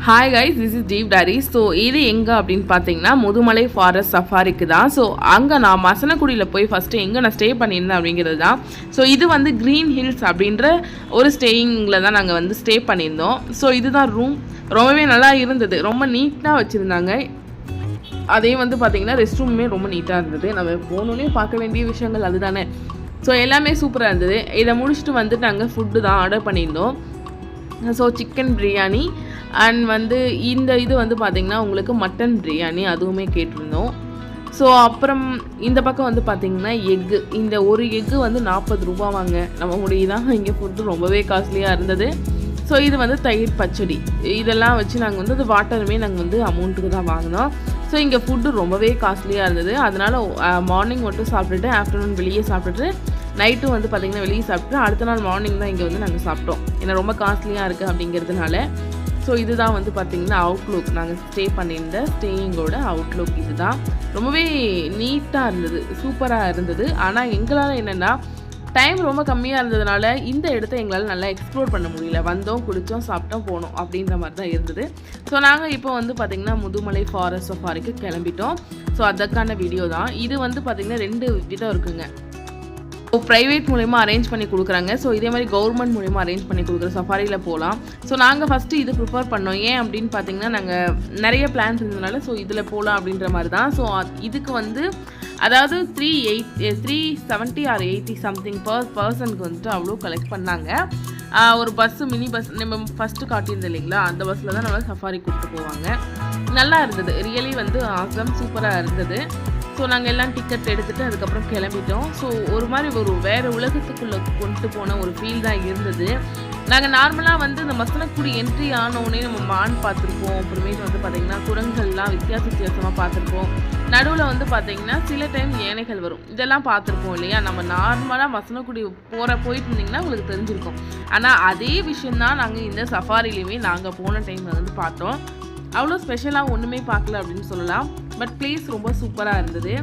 Hi guys, this is Deep diary. So இது எங்கே அப்படின்னு பார்த்தீங்கன்னா முதுமலை ஃபாரஸ்ட் சஃபாரிக்கு தான். ஸோ அங்கே நான் மசனக்குடியில் போய் ஃபஸ்ட்டு எங்கே நான் ஸ்டே பண்ணியிருந்தேன் அப்படிங்கிறது தான். ஸோ இது வந்து க்ரீன் ஹில்ஸ் அப்படின்ற ஒரு ஸ்டேயிங்கில் தான் நாங்கள் வந்து ஸ்டே பண்ணியிருந்தோம். ஸோ இதுதான் ரூம். ரொம்பவே நல்லா இருந்தது, ரொம்ப நீட்டாக வச்சுருந்தாங்க. அதே வந்து பார்த்திங்கன்னா ரெஸ்ட் ரூமே ரொம்ப நீட்டாக இருந்தது. நம்ம போனோன்னே பார்க்க வேண்டிய விஷயங்கள் அதுதானே. ஸோ எல்லாமே சூப்பராக இருந்தது. இதை முடிச்சுட்டு வந்துட்டு நாங்கள் ஃபுட்டு தான் ஆர்டர் பண்ணியிருந்தோம். ஸோ சிக்கன் பிரியாணி அண்ட் வந்து இது வந்து பார்த்திங்கன்னா உங்களுக்கு மட்டன் பிரியாணி அதுவுமே கேட்டிருந்தோம். ஸோ அப்புறம் இந்த பக்கம் வந்து பார்த்திங்கன்னா எக்கு, இந்த ஒரு எக்கு வந்து 40 ரூபா வாங்க. நம்ம முடியுதான், இங்கே ஃபுட்டு ரொம்பவே காஸ்ட்லியாக இருந்தது. ஸோ இது வந்து தயிர் பச்சடி இதெல்லாம் வச்சு நாங்கள் வந்து அது வாட்டருமே நாங்கள் வந்து அமௌண்ட்டுக்கு தான் வாங்கினோம். ஸோ இங்கே ஃபுட்டு ரொம்பவே காஸ்ட்லியாக இருந்தது. அதனால் மார்னிங் மட்டும் சாப்பிட்டுட்டு ஆஃப்டர்நூன் வெளியே சாப்பிட்டுட்டு நைட்டும் வந்து பார்த்திங்கன்னா வெளியே சாப்பிட்டு அடுத்த நாள் மார்னிங் தான் இங்கே வந்து நாங்கள் சாப்பிட்டோம். ஏன்னா ரொம்ப காஸ்ட்லியாக இருக்குது அப்படிங்கிறதுனால. ஸோ இதுதான் வந்து பார்த்திங்கன்னா அவுட்லுக், நாங்கள் ஸ்டே பண்ணியிருந்த ஸ்டேயிங்கோட அவுட்லுக் இது தான். ரொம்பவே நீட்டாக இருந்தது, சூப்பராக இருந்தது. ஆனால் எங்களால் என்னென்னா டைம் ரொம்ப கம்மியாக இருந்ததுனால இந்த இடத்த எங்களால் நல்லா எக்ஸ்ப்ளோர் பண்ண முடியல. வந்தோம், குடித்தோம், சாப்பிட்டோம், போனோம் அப்படின்ற மாதிரி தான் இருந்தது. ஸோ நாங்கள் இப்போ வந்து பார்த்திங்கன்னா முதுமலை ஃபாரஸ்ட் சஃபாரிக்கு கிளம்பிட்டோம். ஸோ அதற்கான வீடியோ தான் இது. வந்து பார்த்திங்கன்னா 2 விதம் இருக்குங்க. ப்ரைவேட் மூலயமா அரேஞ்ச் பண்ணி கொடுக்குறாங்க. ஸோ இதே மாதிரி கவர்மெண்ட் மூலயமா அரேஞ்ச் பண்ணி கொடுக்குற சஃபாரியில் போகலாம். ஸோ நாங்கள் ஃபஸ்ட்டு இது ப்ரிஃபர் பண்ணோம். ஏன் அப்படின்னு பார்த்தீங்கன்னா நாங்கள் நிறைய பிளான்ஸ் இருந்ததுனால ஸோ இதில் போகலாம் அப்படின்ற மாதிரி தான். ஸோ இதுக்கு வந்து அதாவது 370 ஆர் 80 சம்திங் பர்சனுக்கு வந்துட்டு அவ்வளோ கலெக்ட் பண்ணாங்க. ஒரு பஸ்ஸு, மினி பஸ் நம்ம ஃபஸ்ட்டு காட்டியிருந்தோம் இல்லைங்களா, அந்த பஸ்ஸில் தான் நம்ம சஃபாரி கூப்பிட்டு போவாங்க. நல்லா இருந்தது, ரியலி வந்து ஆசம், சூப்பராக இருந்தது. ஸோ நாங்கள் எல்லாம் டிக்கெட் எடுத்துகிட்டு அதுக்கப்புறம் கிளம்பிட்டோம். ஸோ ஒரு மாதிரி ஒரு வேறு உலகத்துக்குள்ளே கொண்டு போன ஒரு ஃபீல் தான் இருந்தது. நாங்கள் நார்மலாக வந்து இந்த மசனக்குடி என்ட்ரி ஆனோடனே நம்ம மான் பார்த்துருப்போம். அப்புறமேட்டு வந்து பார்த்திங்கன்னா குரங்குகள்லாம் வித்தியாசமாக பார்த்துருப்போம். நடுவில் வந்து பார்த்திங்கன்னா சில டைம் யானைகள் வரும், இதெல்லாம் பார்த்துருப்போம் இல்லையா. நம்ம நார்மலாக மசனக்குடி போயிட்டு இருந்திங்கன்னா உங்களுக்கு தெரிஞ்சிருக்கும். ஆனால் அதே விஷயந்தான் நாங்கள் இந்த சஃபாரிலையுமே நாங்கள் போன டைமில் வந்து பார்த்தோம். அவ்வளோ ஸ்பெஷலாக ஒன்றுமே பார்க்கல அப்படின்னு சொல்லலாம். பட் பிளேஸ் ரொம்ப சூப்பராக இருந்தது.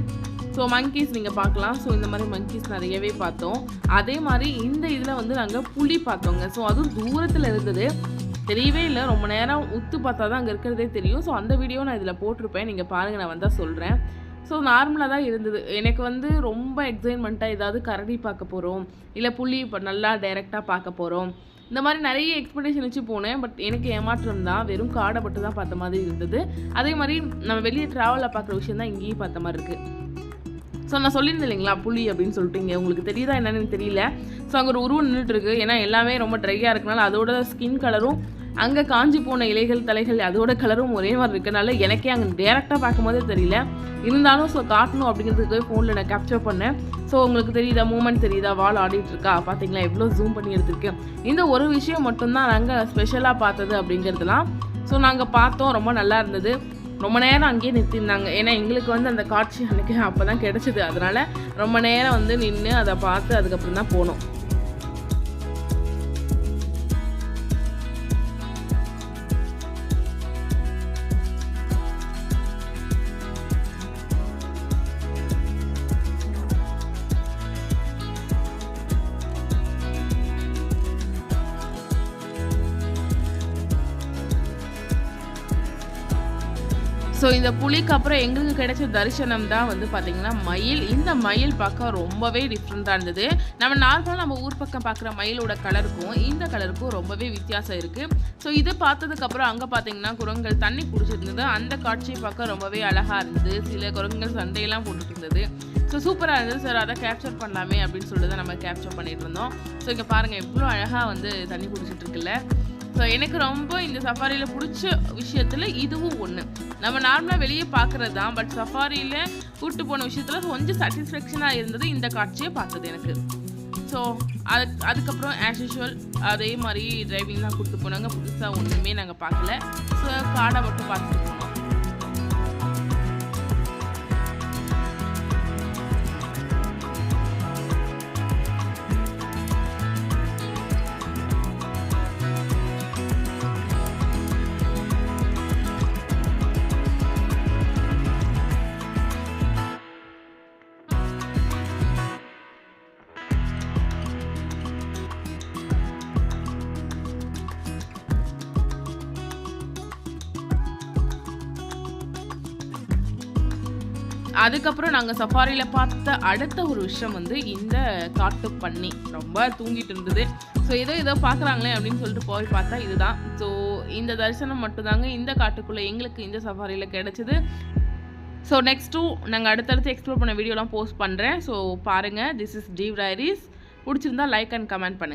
ஸோ மங்கீஸ் நீங்கள் பார்க்கலாம். ஸோ இந்த மாதிரி மங்கீஸ் நிறையவே பார்த்தோம். அதே மாதிரி இந்த இதில் வந்து நாங்கள் புலி பார்த்தோங்க. ஸோ அதுவும் தூரத்தில் இருந்தது, தெரியவே இல்லை. ரொம்ப நேரம் உத்து பார்த்தா தான் அங்கே இருக்கிறதே தெரியும். ஸோ அந்த வீடியோ நான் இதில் போட்டிருப்பேன், நீங்கள் பாருங்கள், நான் வந்தால் சொல்கிறேன். ஸோ நார்மலாக தான் இருந்தது. எனக்கு வந்து ரொம்ப எக்ஸைட்மெண்ட்டாக ஏதாவது கரடி பார்க்க போகிறோம், இல்லை புலி இப்போ நல்லா டைரெக்டாக பார்க்க போகிறோம், இந்த மாதிரி நிறைய எக்ஸ்பெக்டேஷன் வச்சு போனேன். பட் எனக்கு ஏமாற்றம் தான், வெறும் காடை மட்டும் தான் பார்த்த மாதிரி இருந்தது. அதே மாதிரி நம்ம வெளியே ட்ராவலில் பார்க்குற விஷயம் தான் இங்கேயும் பார்த்த மாதிரி இருக்குது. ஸோ நான் சொல்லியிருந்தேன் இல்லைங்களா புலி அப்படின்னு சொல்லிட்டு, இங்கே உங்களுக்கு தெரியுதா என்னன்னு தெரியல. ஸோ அங்கே ஒரு உருவம் நின்றுட்டுருக்கு. ஏன்னா எல்லாமே ரொம்ப ட்ரையாக இருக்கனால அதோட ஸ்கின் கலரும் அங்கே காஞ்சி போன இலைகள் தலைகள் அதோட கலரும் ஒரே மாதிரி இருக்கனால எனக்கே அங்கே டேரெக்டாக பார்க்கும்போதே தெரியல. இருந்தாலும் ஸோ காட்டணும் அப்படிங்கிறதுக்கு ஃபோனில் நான் கேப்சர் பண்ணேன். ஸோ உங்களுக்கு தெரியுதா, மூமெண்ட் தெரியுதா, வால் ஆடிட்டு இருக்கா, பார்த்தீங்களா எவ்வளோ ஜூம் பண்ணி எடுத்துருக்கேன். இந்த ஒரு விஷயம் மட்டும்தான் நாங்கள் ஸ்பெஷலாக பார்த்தது அப்படிங்கிறதுலாம். ஸோ நாங்கள் பார்த்தோம், ரொம்ப நல்லா இருந்தது. ரொம்ப நேரம் அங்கேயே நிறுத்தியிருந்தாங்க. ஏன்னா எங்களுக்கு வந்து அந்த காட்சி அன்றைக்கி அப்போ தான் கிடச்சிது. அதனால் ரொம்ப நேரம் வந்து நின்று அதை பார்த்து அதுக்கப்புறம் தான் போனோம். ஸோ இந்த புலிக்கு அப்புறம் எங்களுக்கு கிடைச்ச தரிசனம் தான் வந்து பார்த்திங்கன்னா மயில். இந்த மயில் பார்க்க ரொம்பவே டிஃப்ரெண்ட்டாக இருந்தது. நம்ம நார்மலாக நம்ம ஊர் பக்கம் பார்க்குற மயிலோட கலருக்கும் இந்த கலருக்கும் ரொம்பவே வித்தியாசம் இருக்குது. ஸோ இது பார்த்ததுக்கப்புறம் அங்கே பார்த்திங்கன்னா குரங்குகள் தண்ணி குடிச்சிருந்தது. அந்த காட்சியை பார்க்க ரொம்பவே அழகாக இருந்தது. சில குரங்குகள் சண்டையெல்லாம் போட்டுட்டு இருந்தது. ஸோ சூப்பராக இருந்தது. சார் அதை கேப்சர் பண்ணலாமே அப்படின்னு சொல்லிட்டு தான் நம்ம கேப்சர் பண்ணிட்டு இருந்தோம். ஸோ இங்கே பாருங்கள் எவ்வளோ அழகாக வந்து தண்ணி குடிச்சிட்டு இருக்குல்ல. ஸோ எனக்கு ரொம்ப இந்த சஃபாரியில் பிடிச்ச விஷயத்தில் இதுவும் ஒன்று. நம்ம நார்மலாக வெளியே பார்க்குறது தான், பட் சஃபாரியில் கூப்பிட்டு போன விஷயத்தில் கொஞ்சம் சாட்டிஸ்ஃபேக்ஷனாக இருந்தது இந்த காட்சியை பார்த்தது எனக்கு. ஸோ அதுக்கப்புறம் ஆஸ் யூஷுவல் அதே மாதிரி டிரைவிங்லாம் கூப்பிட்டு போனாங்க. புதுசாக ஒன்றுமே நாங்கள் பார்க்கல. ஸோ காடை மட்டும் பார்த்துட்டு போனோம். அதுக்கப்புறம் நாங்கள் சஃபாரியில் பார்த்த அடுத்த ஒரு விஷயம் வந்து இந்த காட்டு பன்னி ரொம்ப தூங்கிட்டு இருந்தது. ஸோ ஏதோ பார்க்குறாங்களே அப்படின்னு சொல்லிட்டு போய் பார்த்தா இதுதான். ஸோ இந்த தரிசனம் மட்டும்தாங்க இந்த காட்டுக்குள்ளே எங்களுக்கு இந்த சஃபாரியில் கிடச்சிது. ஸோ நெக்ஸ்ட்டும் நாங்கள் அடுத்தடுத்து எக்ஸ்ப்ளோர் பண்ண வீடியோலாம் போஸ்ட் பண்ணுறேன். ஸோ பாருங்கள். This is due diaries. பிடிச்சிருந்தா லைக் அண்ட் கமெண்ட் பண்ணுங்கள்.